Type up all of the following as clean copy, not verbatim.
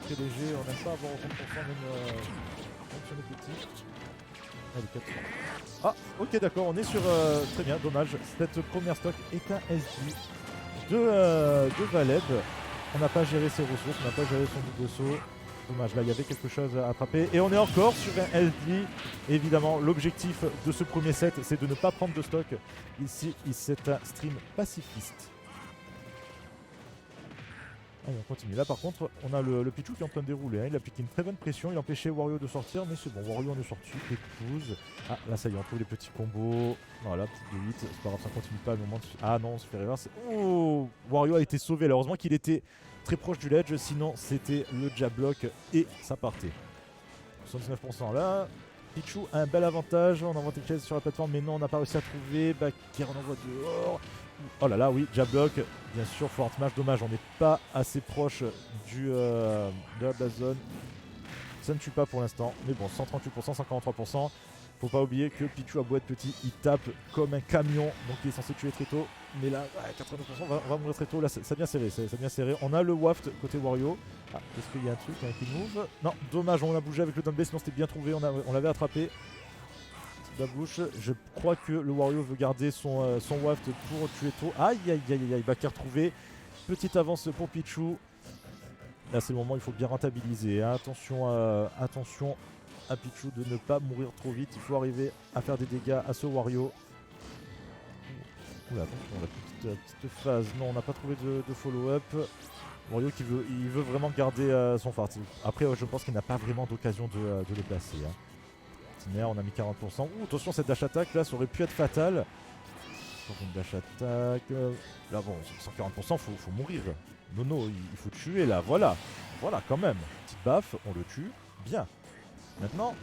très léger, on n'aime pas avoir au 30% même sur les petits. Allez, 4. Ah, ok, d'accord, on est sur. Très bien, dommage. Cette première stock est un SD de Valeb. On n'a pas géré ses ressources, on n'a pas géré son double saut. Dommage, là il y avait quelque chose à attraper. Et on est encore sur un SD. Évidemment, l'objectif de ce premier set, c'est de ne pas prendre de stock. Ici, c'est un stream pacifiste. Allez, on continue. Là par contre, on a le Pichu qui est en train de dérouler. Hein. Il a appliqué une très bonne pression. Il a empêché Wario de sortir. Mais c'est bon, Wario en est sorti. Épouse. Ah, là ça y est, on trouve les petits combos. Voilà, petite de 8. C'est pas grave, ça continue pas. À moment de... Ah non, on se fait reverse. Oh, Wario a été sauvé. Heureusement qu'il était très proche du ledge. Sinon, c'était le jab block. Et ça partait. 79% là. Pichu a un bel avantage. On envoie quelque chose sur la plateforme. Mais non, on n'a pas réussi à trouver. Bakir, on envoie dehors. Oh là là, oui, jab block, bien sûr, forward smash, dommage, on n'est pas assez proche de la base zone. Ça ne tue pas pour l'instant, mais bon, 138%, 143%. Faut pas oublier que Pichu a beau être petit, il tape comme un camion, donc il est censé tuer très tôt. Mais là, ouais, 89% va mourir très tôt, là ça bien serré, ça bien serré. On a le waft côté Wario. Ah, est-ce qu'il y a un truc, un kill move? Non, dommage, on a bougé avec le down B, sinon c'était bien trouvé, on l'avait attrapé. La bouche, je crois que le Wario veut garder son waft pour tuer tôt. Aïe aïe aïe aïe, Bakir retrouvé. Petite avance pour Pichu. Là c'est le moment, il faut bien rentabiliser. Hein. Attention à Pichu de ne pas mourir trop vite. Il faut arriver à faire des dégâts à ce Wario. Oula, attention, la petite phase. Non, on n'a pas trouvé de follow-up. Wario qui veut vraiment garder son fart. Après, je pense qu'il n'a pas vraiment d'occasion de le placer. Hein. On a mis 40%. Ouh, attention, cette dash attack là, ça aurait pu être fatal. Une dash attack. Là, bon, 140%, faut mourir. Nono, il faut tuer là. Voilà, quand même. Petite baffe, on le tue. Bien. Maintenant,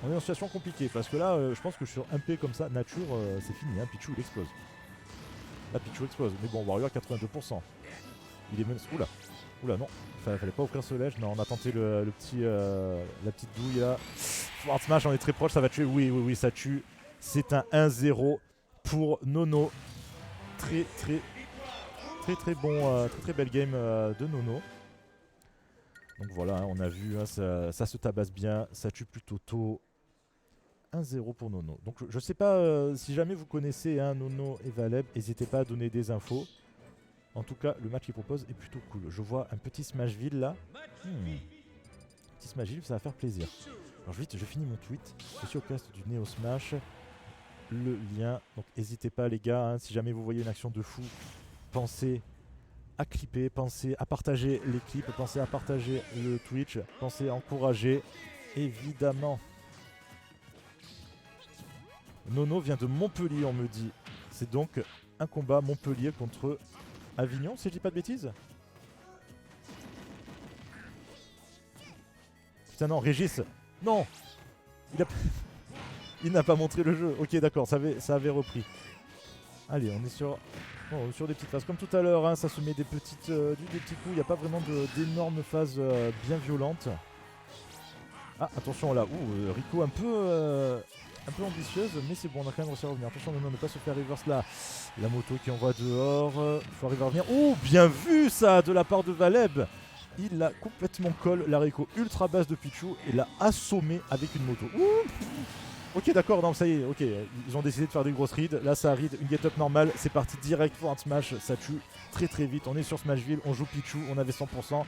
on est en situation compliquée parce que là, je pense que sur un P comme ça, nature, c'est fini. Hein. Pichu, il explose. Là, Pichu explose. Mais bon, Wario à 82%. Il est même. Oula, non. Fallait pas offrir ce ledge. Non, on a tenté la petite douille là. Forward smash, on est très proche, ça va tuer. Oui, ça tue. C'est un 1-0 pour Nono. Très bon, très belle game de Nono. Donc voilà, hein, on a vu, hein, ça se tabasse bien, ça tue plutôt tôt. 1-0 pour Nono. Donc je sais pas si jamais vous connaissez hein, Nono et Valeb, n'hésitez pas à donner des infos. En tout cas, le match qu'il propose est plutôt cool. Je vois un petit Smashville là. Petit Smashville, ça va faire plaisir. Alors vite, je finis mon tweet. Je suis au cast du Neo Smash. Le lien. Donc n'hésitez pas les gars, hein, si jamais vous voyez une action de fou, pensez à clipper, pensez à partager les clips, pensez à partager le Twitch, pensez à encourager, évidemment. Nono vient de Montpellier, on me dit. C'est donc un combat Montpellier contre Avignon, si je dis pas de bêtises. Putain non, Régis. Non. Il n'a pas montré le jeu. Ok d'accord, ça avait repris. Allez, on est sur des petites phases. Comme tout à l'heure, hein, ça se met des petits coups. Il n'y a pas vraiment d'énormes phases bien violentes. Ah, attention là. Ouh, Rico un peu ambitieuse, mais c'est bon, on a quand même réussi à revenir. Attention maintenant, ne pas se faire reverse là. La moto qui envoie dehors. Il faut arriver à revenir. Oh, bien vu ça de la part de Valeb. Il l'a complètement call, la Rico ultra basse de Pichu et l'a assommé avec une moto. Ouh. Ok d'accord, non ça y est, ok, ils ont décidé de faire des grosses rides, là ça ride, une get up normale, c'est parti direct pour un smash, ça tue très vite, on est sur Smashville, on joue Pichu, on avait 100%,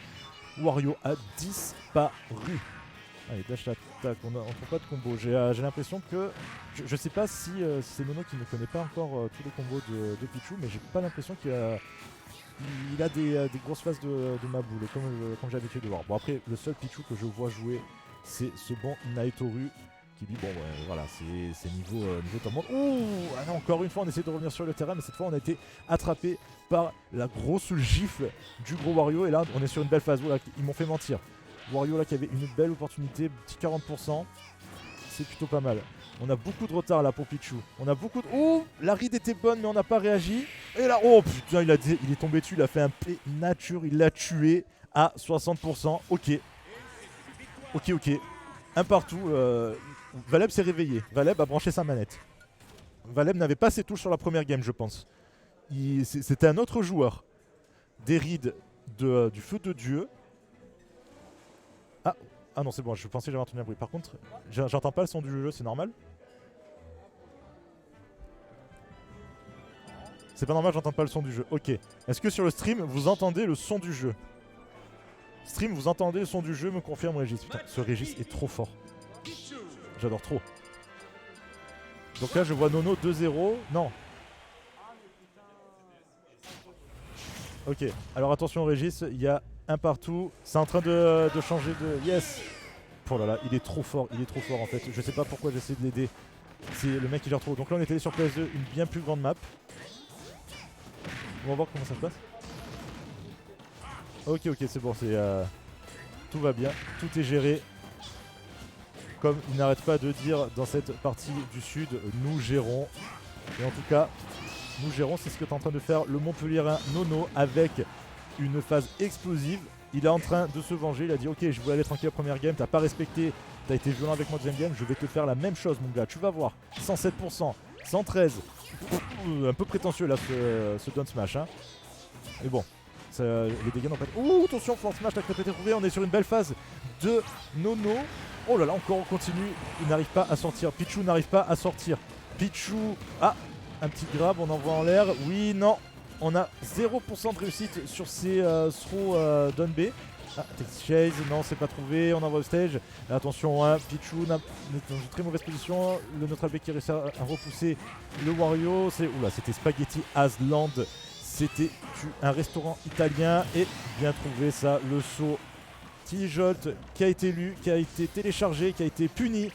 Wario a disparu. Allez, dash attack, on trouve pas de combo, j'ai l'impression que, je sais pas si c'est Nono qui ne connaît pas encore tous les combos de Pichu, mais j'ai pas l'impression qu'il a des grosses phases de ma boule, comme j'ai l'habitude de voir. Bon après, le seul Pichu que je vois jouer, c'est ce bon Naitoru, qui dit bon voilà c'est niveau top monde. Ouh, ah non, encore une fois on essaie de revenir sur le terrain mais cette fois on a été attrapé par la grosse gifle du gros Wario et là on est sur une belle phase. Voilà, ils m'ont fait mentir. Wario là qui avait une belle opportunité, petit 40%, c'est plutôt pas mal. On a beaucoup de retard là pour Pichu. On a beaucoup de... Oh, la ride était bonne mais on n'a pas réagi. Et là, oh putain, il est tombé dessus, il a fait un P nature, il l'a tué à 60%. Ok. Un partout. Valeb s'est réveillé. Valeb a branché sa manette. Valeb n'avait pas ses touches sur la première game, je pense. C'était un autre joueur. Des rides du feu de Dieu. Ah non, c'est bon, je pensais que j'avais entendu un bruit. Par contre, j'entends pas le son du jeu, c'est normal? C'est pas normal, j'entends pas le son du jeu. Ok. Est-ce que sur le stream, vous entendez le son du jeu? Stream, vous entendez le son du jeu, me confirme Régis. Putain, ce Régis est trop fort. J'adore trop. Donc là, je vois Nono 2-0. Non. Ok. Alors attention Régis, il y a un partout. C'est en train de changer de... Yes. Oh là là, il est trop fort en fait. Je sais pas pourquoi j'essaie de l'aider. C'est le mec qui gère trop. Donc là, on est allé sur PS2, une bien plus grande map. On va voir comment ça se passe. Ok, c'est bon, tout va bien, tout est géré. Comme il n'arrête pas de dire dans cette partie du sud, nous gérons. Et en tout cas, nous gérons, c'est ce que tu es en train de faire le Montpellierin Nono avec une phase explosive. Il est en train de se venger, il a dit ok, je voulais aller tranquille la première game, t'as pas respecté, t'as été violent avec moi deuxième game, je vais te faire la même chose mon gars, tu vas voir. 107%, 113, un peu prétentieux là ce down smash hein. Mais bon, les dégâts n'ont pas été... Ouh, attention, force smash, la crêpe a été trouvée, on est sur une belle phase de Nono. Oh là là, encore on continue, il n'arrive pas à sortir, Pichu n'arrive pas à sortir. Pichu, ah, un petit grab, on envoie en l'air, oui, non. On a 0% de réussite sur ces throw down B. Ah, chase, non, c'est pas trouvé, on envoie au stage. Attention, hein, Pichu est dans une très mauvaise position. Le neutral B qui réussit à repousser le Wario. Oula, c'était Spaghetti Asland. C'était un restaurant italien. Et bien trouvé ça, le saut T-Jolt qui a été lu, qui a été téléchargé, qui a été puni.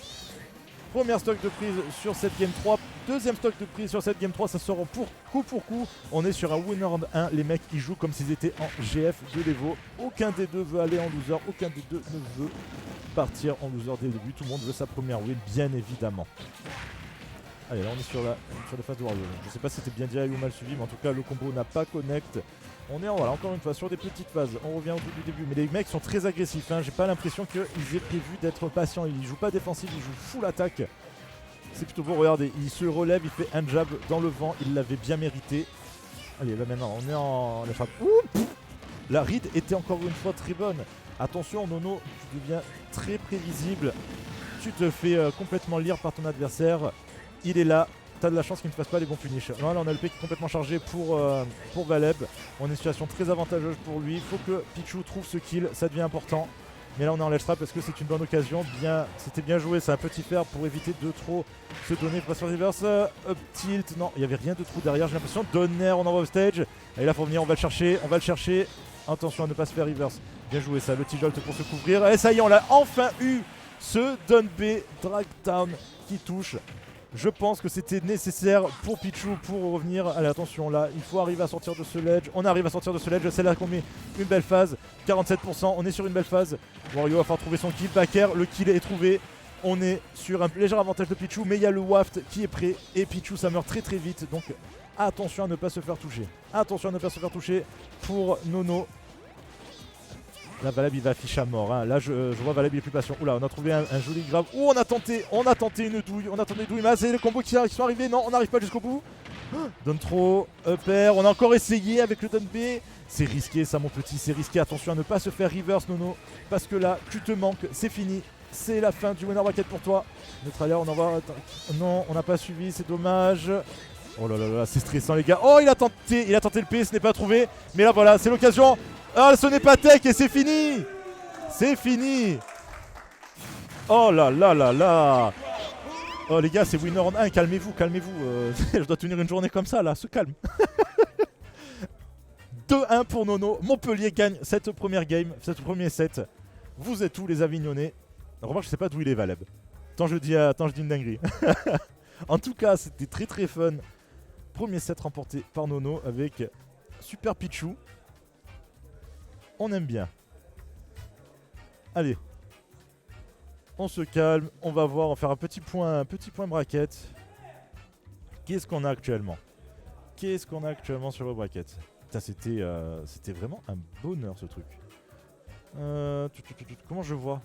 Première stock de prise sur cette game 3. Deuxième stock de prise sur cette game 3. Ça sort pour coup. On est sur un winner round 1. Les mecs ils jouent comme s'ils étaient en GF de l'Evo. Aucun des deux veut aller en loser. Aucun des deux ne veut partir en loser dès le début. Tout le monde veut sa première win, bien évidemment. Allez, là on est sur la phase de Wario. Je sais pas si c'était bien direct ou mal suivi, mais en tout cas le combo n'a pas connect. On est voilà, encore une fois sur des petites phases. On revient au tout du début. Mais les mecs sont très agressifs. Hein. J'ai pas l'impression qu'ils aient prévu d'être patients. Ils jouent pas défensif, ils jouent full attaque. C'est plutôt beau. Regardez, il se relève, il fait un jab dans le vent. Il l'avait bien mérité. Allez, là maintenant, on est en la frappe. La read était encore une fois très bonne. Attention, Nono, tu deviens très prévisible. Tu te fais complètement lire par ton adversaire. Il est là. T'as de la chance qu'il ne fasse pas les bons punish. Non, là on a le P qui est complètement chargé pour Valeb. On est en situation très avantageuse pour lui. Il faut que Pichu trouve ce kill, ça devient important. Mais là on est en ledge trap parce que c'est une bonne occasion. C'était bien joué, c'est un petit fer pour éviter de trop se donner. Passe sur reverse, up tilt. Non, il n'y avait rien de trou derrière, j'ai l'impression. Donner, on envoie au stage. Et là faut venir, on va le chercher. Attention à ne pas se faire reverse. Bien joué ça, le T-Jolt pour se couvrir. Et ça y est, on a enfin eu ce Don B drag down qui touche. Je pense que c'était nécessaire pour Pichu pour revenir. Allez, attention là, il faut arriver à sortir de ce ledge. On arrive à sortir de ce ledge. C'est là qu'on met une belle phase. 47%, on est sur une belle phase. Wario va falloir trouver son kill. Backer, le kill est trouvé. On est sur un léger avantage de Pichu, mais il y a le waft qui est prêt. Et Pichu, ça meurt très très vite. Donc attention à ne pas se faire toucher. Attention à ne pas se faire toucher pour Nono. Là, Valeb il va afficher à mort. Hein. Là, je vois Valeb il est plus patient. Oula, on a trouvé un joli grave. Ouh, on a tenté une douille. On a tenté une douille. Mais c'est le combo qui sont arrivés. Non, on n'arrive pas jusqu'au bout. Donne trop. Upper. On a encore essayé avec le down B. C'est risqué, ça, mon petit. C'est risqué. Attention à ne pas se faire reverse, Nono. Parce que là, tu te manques. C'est fini. C'est la fin du winner bracket pour toi. Notre allié, on en va. Non, on n'a pas suivi. C'est dommage. Oh là là là, c'est stressant, les gars. Oh, il a tenté le P. Ce n'est pas trouvé. Mais là, voilà, c'est l'occasion. Ah, ce n'est pas tech et c'est fini. C'est fini. Oh là là là là. Oh les gars, c'est winner en 1, calmez-vous, je dois tenir une journée comme ça là, se calme. 2-1 pour Nono. Montpellier gagne cette première game, cette premier set. Vous êtes tous les Avignonnais. Remarque, je sais pas d'où il est Valeb. Tant je dis une dinguerie. En tout cas, c'était très très fun. Premier set remporté par Nono avec Super Pichu. On aime bien. Allez. On se calme. On va voir. On va faire un petit point bracket. Qu'est-ce qu'on a actuellement sur le bracket? C'était vraiment un bonheur ce truc. Comment je vois?